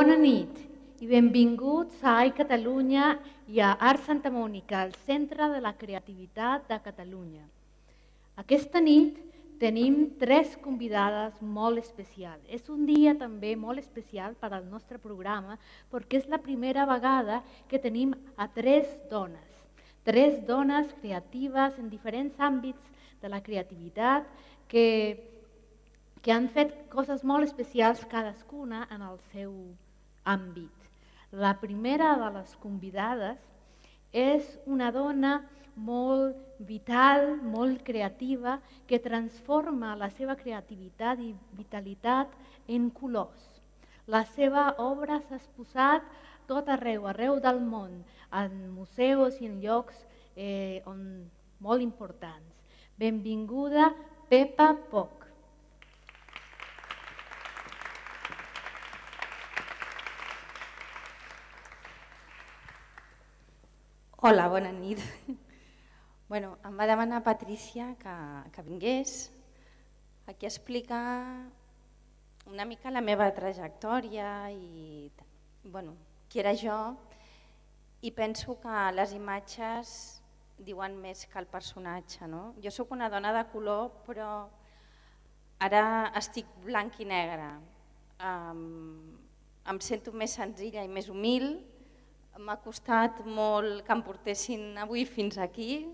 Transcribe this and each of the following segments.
Bona nit i benvinguts a AI Catalunya i a Art Santa Mònica, el Centre de la Creativitat de Catalunya. Aquesta nit tenim 3 convidades molt especials. És un dia també molt especial per al nostre programa perquè és la primera vegada que tenim a 3 dones. 3 dones creatives en diferents àmbits de la creativitat que han fet coses molt especials cadascuna en el seu àmbit. La primera de les convidades és una dona molt vital, molt creativa, que transforma la seva creativitat i vitalitat en colors. La seva obra s'ha exposat tot arreu del món, en museus i en llocs molt importants. Benvinguda Pepa Poch. Hola, bona nit. Em va demanar Patricia que vingués aquí a explicar una mica la meva trajectòria i qui era jo, i penso que les imatges diuen més que el personatge. Jo sóc una dona de color, però ara estic blanc i negre. Em sento més senzilla i més humil. M'ha costat molt que em portessin avui fins aquí,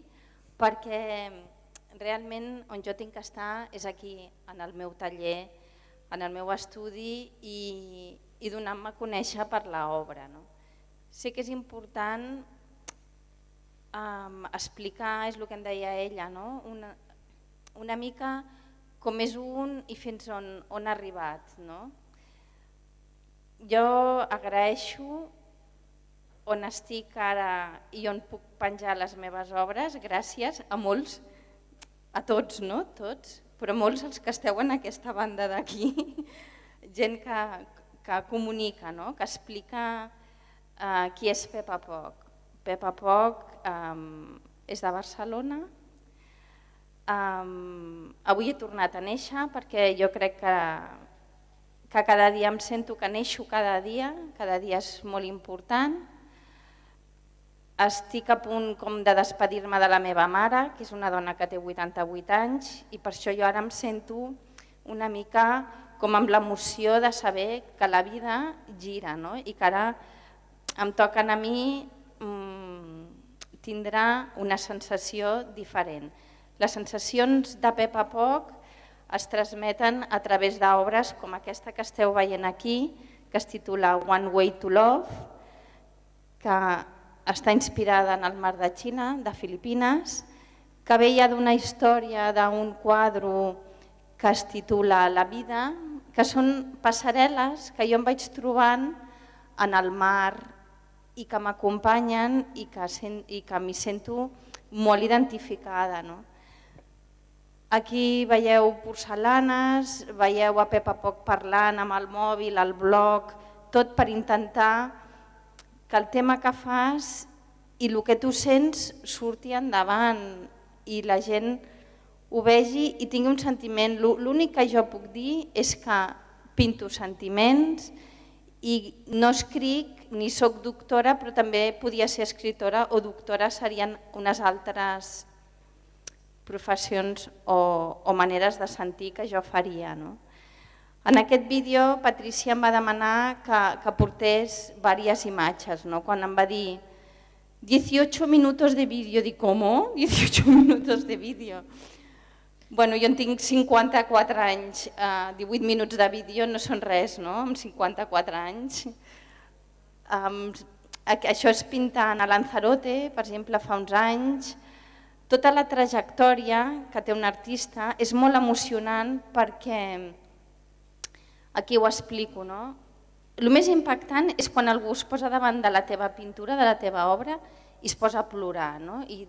perquè realment on jo tinc que estar és aquí, en el meu taller, en el meu estudi i donant-me a conèixer per l'obra. Sé que és important explicar, és el que em deia ella, una mica com és un i fins on ha arribat. Jo agraeixo on estic ara i on puc penjar les meves obres, gràcies a molts, a tots, però molts els que esteu en aquesta banda d'aquí, gent que comunica, que explica qui és Pepa Poch. Pepa Poch és de Barcelona. Avui he tornat a néixer perquè jo crec que cada dia em sento que neixo cada dia és molt important. Estic a punt de despedir-me de la meva mare, que és una dona que té 88 anys, i per això jo ara em sento una mica com amb l'emoció de saber que la vida gira i que ara em toca a mi tindrà una sensació diferent. Les sensacions de Pepa Poch es transmeten a través d'obres com aquesta que esteu veient aquí, que es titula One Way to Love, que està inspirada en el mar de Xina, de Filipines, que veia d'una història d'un quadre que es titula La vida, que són passarel·les que jo em vaig trobant en el mar i que m'acompanyen i que m'hi sento molt identificada. Aquí veieu porcelanes, veieu a Pepa Poch parlant amb el mòbil, el blog, tot per intentar que el tema que fas i el que tu sents surti endavant i la gent ho vegi i tingui un sentiment. L'únic que jo puc dir és que pinto sentiments i no escric ni soc doctora, però també podia ser escriptora o doctora, serien unes altres professions o maneres de sentir que jo faria. En aquest vídeo Patricia em va demanar que portés diverses imatges. Quan em va dir 18 minutos de vídeo, dic, ¿cómo? 18 minutos de vídeo. Jo en tinc 54 anys, 18 minuts de vídeo no són res, amb 54 anys. Això és pintant a Lanzarote, per exemple, fa uns anys. Tota la trajectòria que té un artista és molt emocionant perquè aquí ho explico. El més impactant és quan algú es posa davant de la teva pintura, de la teva obra, i es posa a plorar. I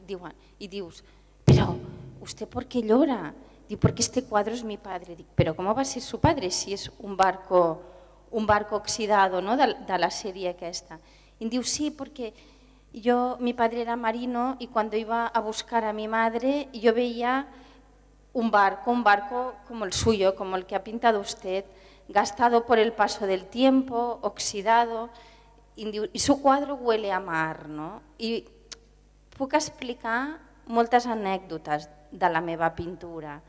dius, però ¿usted por qué llora? Diu, porque este cuadro es mi padre. Dic, pero ¿cómo va a ser su padre si es un barco oxidado de la serie aquesta? I diu, sí, porque mi padre era marino y cuando iba a buscar a mi madre yo veía un barco como el suyo, como el que ha pintado usted, gastado por el paso del tiempo, oxidado, y su cuadro huele a mar. No? I puc explicar moltes anècdotes de la meva pintura.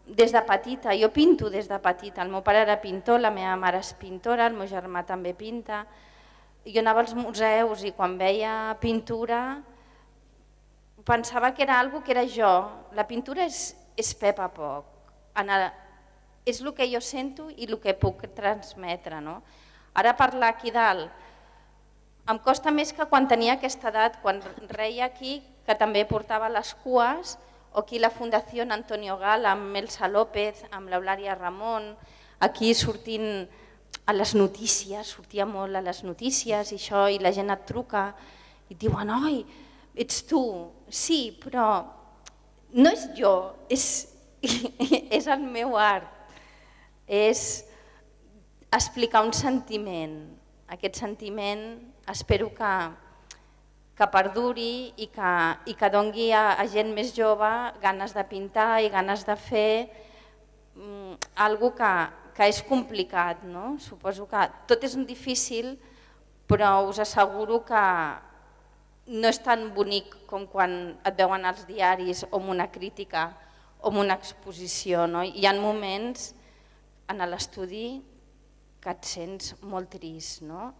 Des de petita, jo pinto des de petita, el meu pare era pintor, la meva mare és pintora, el meu germà també pinta. Jo anava als museus i quan veia pintura pensava que era algo que era jo. La pintura és Pepa Poc, és el que jo sento i el que puc transmetre. No? Ara parlar aquí dalt em costa més que quan tenia aquesta edat, quan reia aquí, que també portava les cues, o aquí la Fundació Antonio Gala amb Elsa López, amb l'Eulàlia Ramon, aquí sortint a les notícies, sortia molt a les notícies i això, i la gent et truca i et diuen, oi, ets tu, sí, però no és jo, és el meu art, és explicar un sentiment. Aquest sentiment espero que perduri i que doni a gent més jove ganes de pintar i ganes de fer algo que és complicat. No? Suposo que tot és difícil, però us asseguro que no és tan bonic com quan et veuen als diaris o amb una crítica o amb una exposició. No? Hi ha moments en l'estudi que et sents molt trist, no?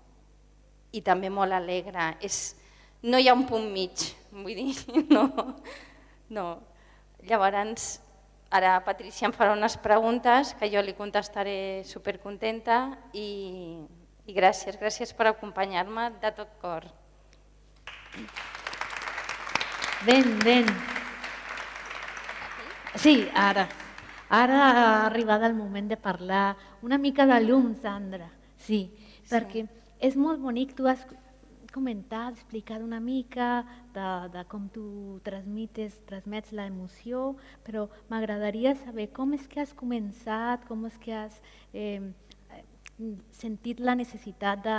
I també molt alegre. No hi ha un punt mig, vull dir, no. Llavors, ara Patricia em farà unes preguntes que jo li contestaré supercontenta i gràcies per acompanyar-me de tot cor. Ben. Sí, ara ha arribat el moment de parlar una mica de llum, Sandra. Sí, perquè és molt bonic, tu has comentat, explicat una mica de com tu transmets l'emoció, però m'agradaria saber com és que has començat, com és que has sentit la necessitat de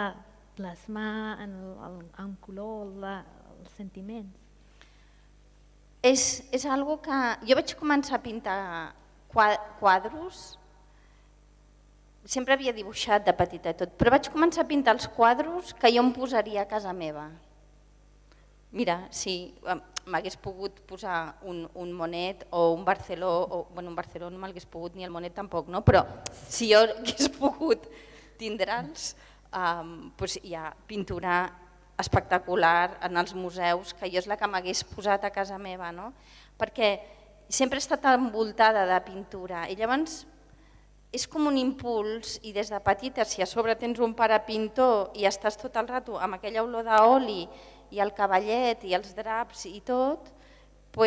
plasmar en color els sentiments. És algo que... Jo vaig començar a pintar quadros, sempre havia dibuixat de petita i tot, però vaig començar a pintar els quadros que jo em posaria a casa meva. Mira, si m'hagués pogut posar un Monet o un Barceló, bueno, un Barceló no m'hagués pogut ni el Monet tampoc, no? Però si jo hagués pogut tindre'ls, hi ha pintura espectacular en els museus, que jo és la que m'hagués posat a casa meva, no? Perquè sempre he estat envoltada de pintura i llavors és com un impuls i des de petita, si a sobre tens un pare pintor i estàs tot el rato amb aquella olor d'oli i el cavallet i els draps i tot,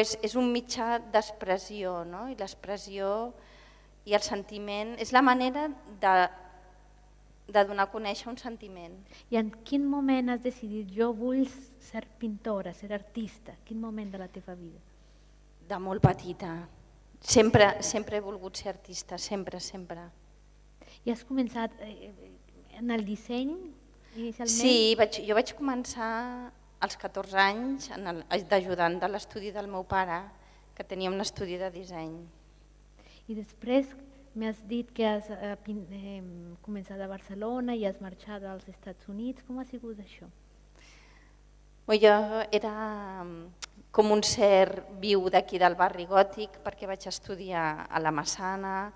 és un mitjà d'expressió, no? I l'expressió i el sentiment és la manera de donar a conèixer un sentiment. I en quin moment has decidit jo vull ser pintora, ser artista? Quin moment de la teva vida? De molt petita. Sempre he volgut ser artista, sempre. I has començat en el disseny inicialment? Sí, jo vaig començar als 14 anys d'ajudant de l'estudi del meu pare, que tenia un estudi de disseny. I després m'has dit que has començat a Barcelona i has marxat als Estats Units. Com ha sigut això? Jo era com un ser viu d'aquí del barri gòtic perquè vaig estudiar a la Massana.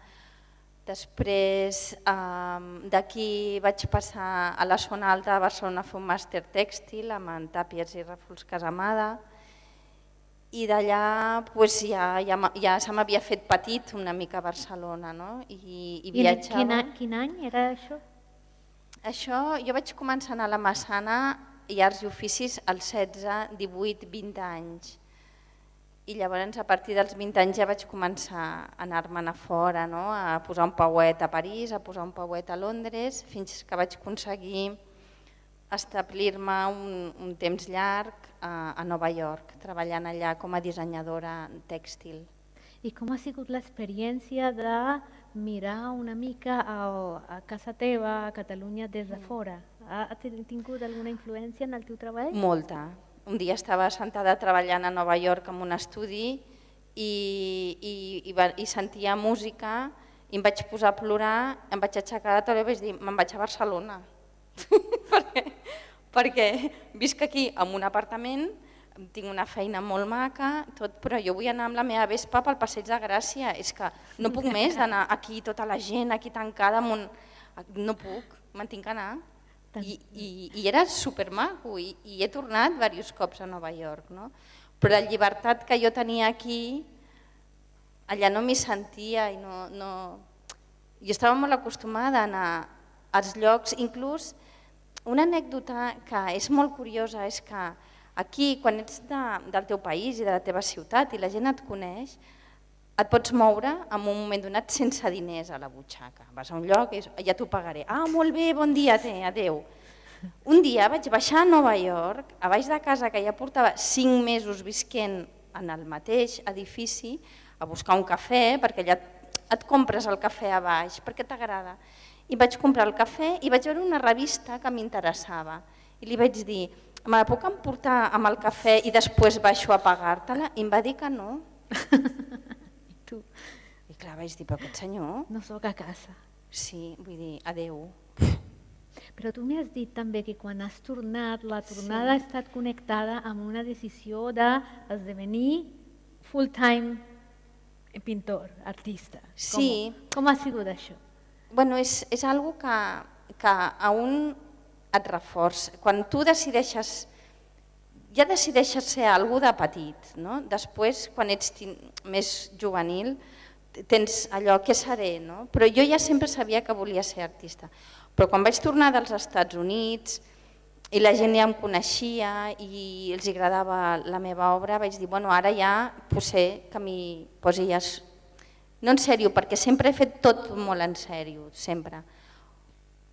Després d'aquí vaig passar a la zona alta de Barcelona a fer un màster tèxtil amb en Tàpies i Ràfols Casamada i d'allà ja se m'havia fet petit una mica a Barcelona, no? I viatjava. Quin any era això? Això jo vaig començar a anar a la Massana i Arts i Oficis als 16, 18, 20 anys. I llavors a partir dels 20 anys ja vaig començar a anar-me'n a fora, no? A posar un pauet a París, a posar un pauet a Londres, fins que vaig aconseguir establir-me un temps llarg a Nova York, treballant allà com a dissenyadora tèxtil. I com ha sigut l'experiència de mirar una mica a casa teva, a Catalunya, des de fora? Ha tingut alguna influència en el teu treball? Molta. Un dia estava sentada treballant a Nova York en un estudi i sentia música i em vaig posar a plorar, em vaig aixecar de taula i vaig dir, me'n vaig a Barcelona. perquè visc aquí en un apartament, tinc una feina molt maca, però jo vull anar amb la meva vespa pel Passeig de Gràcia, és que no puc més d'anar aquí, tota la gent aquí tancada, no puc, me'n tinc que anar. I era supermaco i he tornat diversos cops a Nova York, no? Però la llibertat que jo tenia aquí, allà no m'hi sentia i no... Jo estava molt acostumada a anar als llocs, inclús una anècdota que és molt curiosa és que aquí, quan ets del teu país i de la teva ciutat i la gent et coneix, et pots moure en un moment donat sense diners a la butxaca. Vas a un lloc i ja t'ho pagaré. Ah, molt bé, bon dia, adeu. Un dia vaig baixar a Nova York, a baix de casa que ja portava 5 mesos visquent en el mateix edifici, a buscar un cafè, perquè allà et compres el cafè a baix, perquè t'agrada. I vaig comprar el cafè i vaig veure una revista que m'interessava. I li vaig dir, me la puc emportar amb el cafè i després baixo a pagar-te-la? I em va dir que no. I clar, vaig dir, però aquest senyor... No sóc a casa. Sí, vull dir, adeu. Però tu m'has dit també que quan has tornat, la tornada ha estat connectada amb una decisió d'esdevenir full-time pintor, artista. Sí. Com ha sigut això? Bueno, és algo que a un et reforça. Quan tu decideixes, ja decideixes ser algú de petit, no? Després, quan ets més juvenil, tens allò, què seré? No? Però jo ja sempre sabia que volia ser artista. Però quan vaig tornar dels Estats Units i la gent ja em coneixia i els agradava la meva obra, vaig dir, bueno, ara ja potser que m'hi posi ja... No en sèrio, perquè sempre he fet tot molt en sèrio, sempre.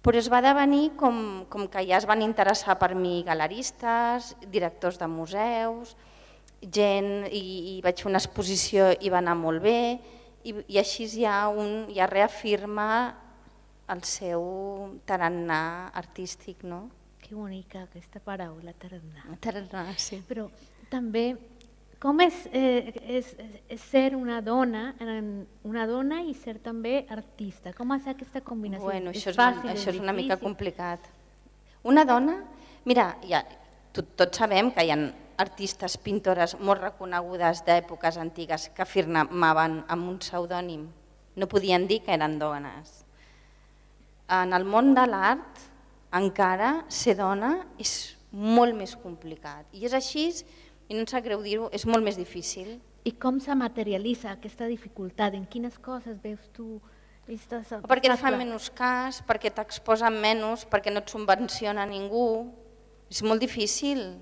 Però es va devenir com que ja es van interessar per mi galeristes, directors de museus, gent, i vaig fer una exposició i va anar molt bé, i així ja reafirma el seu tarannà artístic, no? Que bonica aquesta paraula, tarannà. Tarannà, sí. Però també, com és ser una dona i ser també artista? Com és aquesta combinació? Bueno, això és una mica complicat. Una dona, mira, tots sabem que hi ha artistes, pintores molt reconegudes d'èpoques antigues que firmaven amb un pseudònim. No podien dir que eren dones. En el món de l'art, encara ser dona és molt més complicat. I és així, i no em sap greu dir-ho, és molt més difícil. I com se materialitza aquesta dificultat? En quines coses veus tu? Perquè et fan menys cas, perquè t'exposen menys, perquè no et subvenciona ningú. És molt difícil.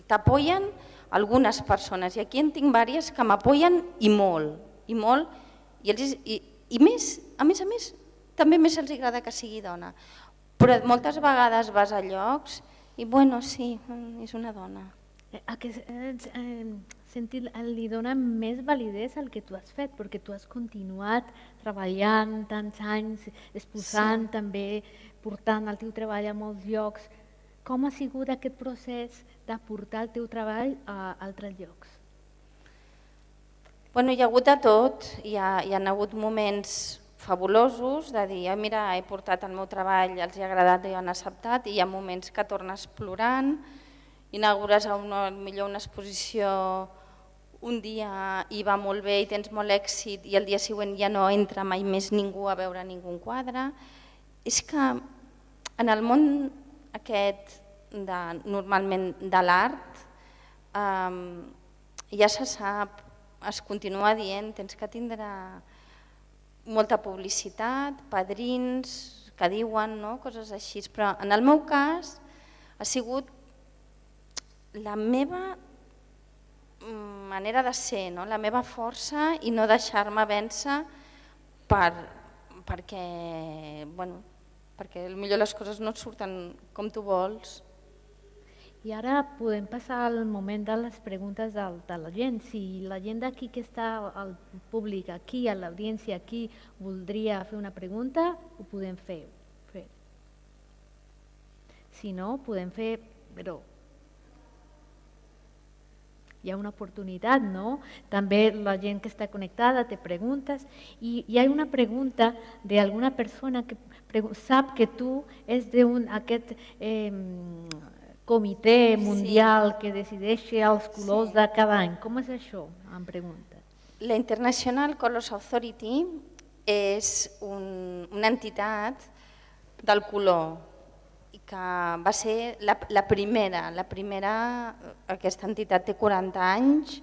T'apoyen algunes persones, i aquí en tinc diverses que m'apoyen i molt, i molt, i més, a més, també més els agrada que sigui dona. Però moltes vegades vas a llocs i, bueno, sí, és una dona. Sentit li dona més validesa al que tu has fet, perquè tu has continuat treballant tants anys, exposant també, portant el teu treball a molts llocs. Com ha sigut aquest procés de portar el teu treball a altres llocs? Bueno, hi ha hagut de tot, hi ha hagut moments fabulosos de dir, mira, he portat el meu treball, els ha agradat i han acceptat, i hi ha moments que tornes plorant, inaugures millor una exposició un dia i va molt bé i tens molt èxit i el dia següent ja no entra mai més ningú a veure ningú quadre. És que en el món aquest normalment de l'art ja se sap, es continua dient, tens que tindre molta publicitat, padrins que diuen coses així, però en el meu cas ha sigut la meva manera de ser, la meva força i no deixar-me vèncer perquè potser les coses no et surten com tu vols. I ara podem passar al moment de les preguntes de la gent. Si la gent d'aquí que està al públic, aquí, a l'audiència, aquí, voldria fer una pregunta, ho podem fer. Si no, podem fer... Però hi ha una oportunitat, no? També la gent que està connectada té preguntes i hi ha una pregunta d'alguna persona que sap que tu és d'aquest comitè mundial que decideix els colors de cada any. Com és això? Em pregunta. La International Colors Authority és una entitat del color i que va ser la primera, aquesta entitat té 40 anys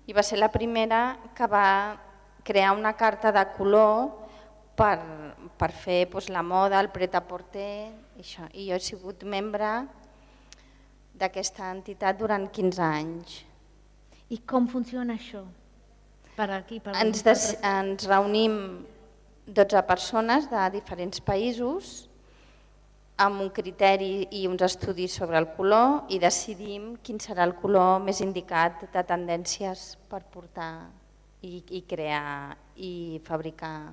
i va ser la primera que va crear una carta de color per fer la moda, el pret-a-porter, i jo he sigut membre d'aquesta entitat durant 15 anys. I com funciona això? Ens reunim 12 persones de diferents països amb un criteri i uns estudis sobre el color i decidim quin serà el color més indicat de tendències per portar i crear i fabricar.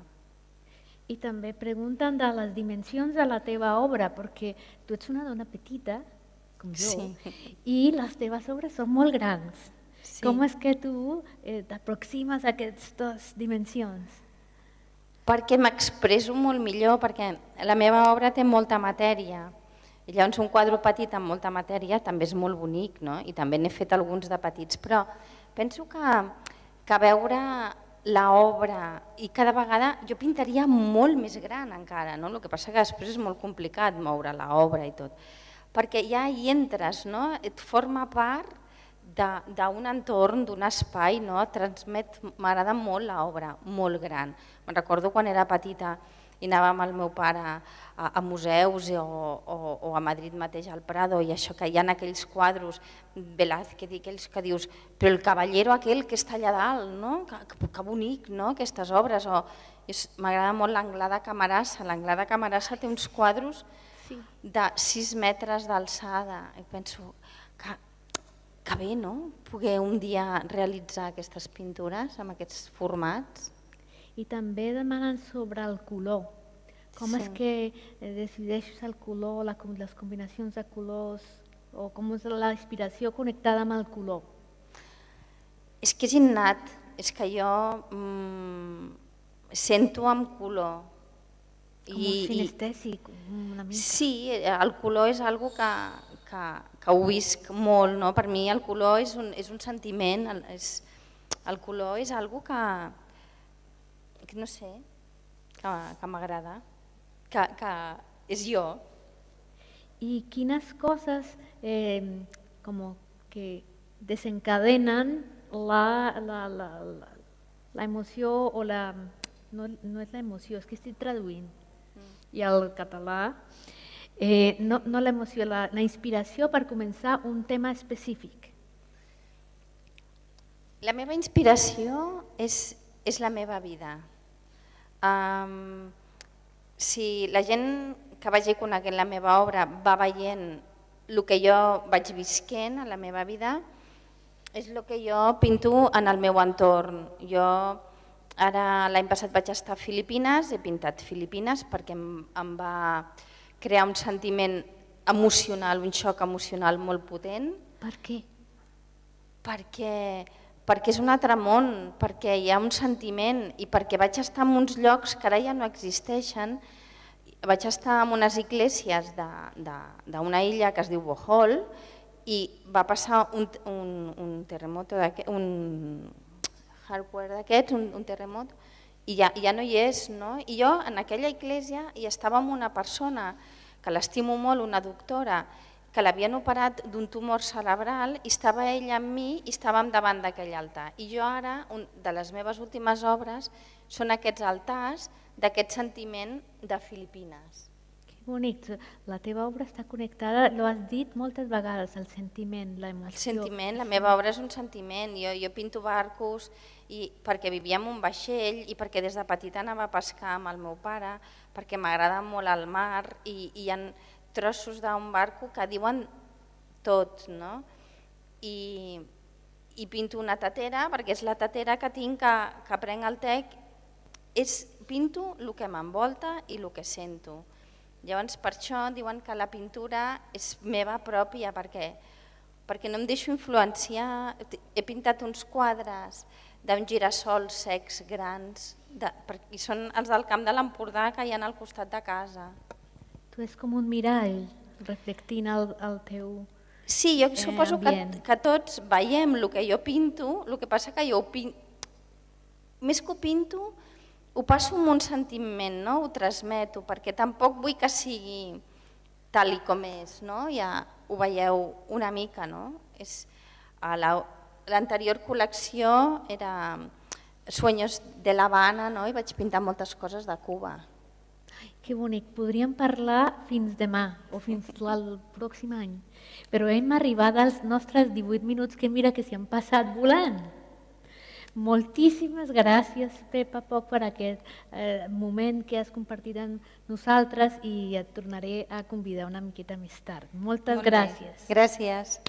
I també pregunten de les dimensions de la teva obra, perquè tu ets una dona petita, com jo, i les teves obres són molt grans. Com és que tu t'aproximes a aquestes dimensions? Perquè m'expresso molt millor, perquè la meva obra té molta matèria. I llavors un quadre petit amb molta matèria també és molt bonic, no? I també n'he fet alguns de petits, però penso que veure l'obra i cada vegada jo pintaria molt més gran encara, no? El que passa que després és molt complicat moure l'obra i tot, perquè ja hi entres, no? Et forma part d'un entorn, d'un espai, no? M'agrada molt l'obra, molt gran. Me'n recordo quan era petita i anava amb el meu pare a museus o a Madrid mateix al Prado i això que hi ha aquells quadros, Velázquez i aquells que dius però el caballero aquell que està allà dalt, no? Que bonic, no? Aquestes obres. M'agrada molt l'Anglada de Camarasa. L'Anglada de Camarasa té uns quadros de 6 metres d'alçada. I penso que bé, no? Poder un dia realitzar aquestes pintures amb aquests formats. I també demanen sobre el color. Com és que decideixes el color, les combinacions de colors, o com és la inspiració connectada amb el color? És que és innat, és que jo sento amb color. Com sinestèsic, una mica. Sí, el color és una cosa que ho visc molt, no? Per mi el color és un sentiment, el color és una cosa que no sé, que m'agrada, que és jo. I quines coses que desencadenen la emoció o no és la emoció, és que estic traduint i al català, no l'emoció, la inspiració per començar un tema específic. La meva inspiració és la meva vida. Si la gent que vagi coneguent la meva obra va veient el que jo vaig visquent a la meva vida, és el que jo pinto en el meu entorn. Jo ara l'any passat vaig estar a Filipines, he pintat Filipines perquè em va crear un sentiment emocional, un xoc emocional molt potent. Per què? Perquè és un altre món, perquè hi ha un sentiment i perquè vaig estar en uns llocs que ara ja no existeixen. Vaig estar en unes esglésies d'una illa que es diu Bohol i va passar un terremoto, un hardware d'aquests, un terremot, i ja no hi és. I jo en aquella església hi estava amb una persona que l'estimo molt, una doctora, que l'havien operat d'un tumor cerebral i estava ella amb mi i estàvem davant d'aquell altar. I jo ara, de les meves últimes obres, són aquests altars d'aquest sentiment de Filipines. Que bonic, la teva obra està connectada, l'ho has dit moltes vegades, el sentiment, l'emoció. El sentiment, la meva obra és un sentiment. Jo pinto barcos perquè vivia en un vaixell i perquè des de petita anava a pescar amb el meu pare, perquè m'agrada molt el mar i hi ha trossos d'un barco que diuen tot, no? I pinto una tetera perquè és la tetera que tinc que prenc el te, pinto el que m'envolta i el que sento. Llavors per això diuen que la pintura és meva pròpia perquè perquè no em deixo influenciar. He pintat uns quadres d'un girassol secs grans, i són els del Camp de l'Empordà que hi ha al costat de casa. Tu és com un mirall reflectint el teu... Sí, jo suposo que tots veiem el que jo pinto, el que passa que jo ho pinto, més que ho pinto, ho passo amb un sentiment, no? Ho transmeto, perquè tampoc vull que sigui tal i com és, no? Ja ho veieu una mica, no? L'anterior col·lecció era Sueños de La Habana, no? I vaig pintar moltes coses de Cuba. Ai, que bonic, podríem parlar fins demà o fins al pròxim any, però hem arribat als nostres 18 minuts que mira que s'hi han passat volant. Moltíssimes gràcies, Pepa Poch, per aquest moment que has compartit amb nosaltres i et tornaré a convidar una miqueta més tard. Moltes gràcies. Gràcies.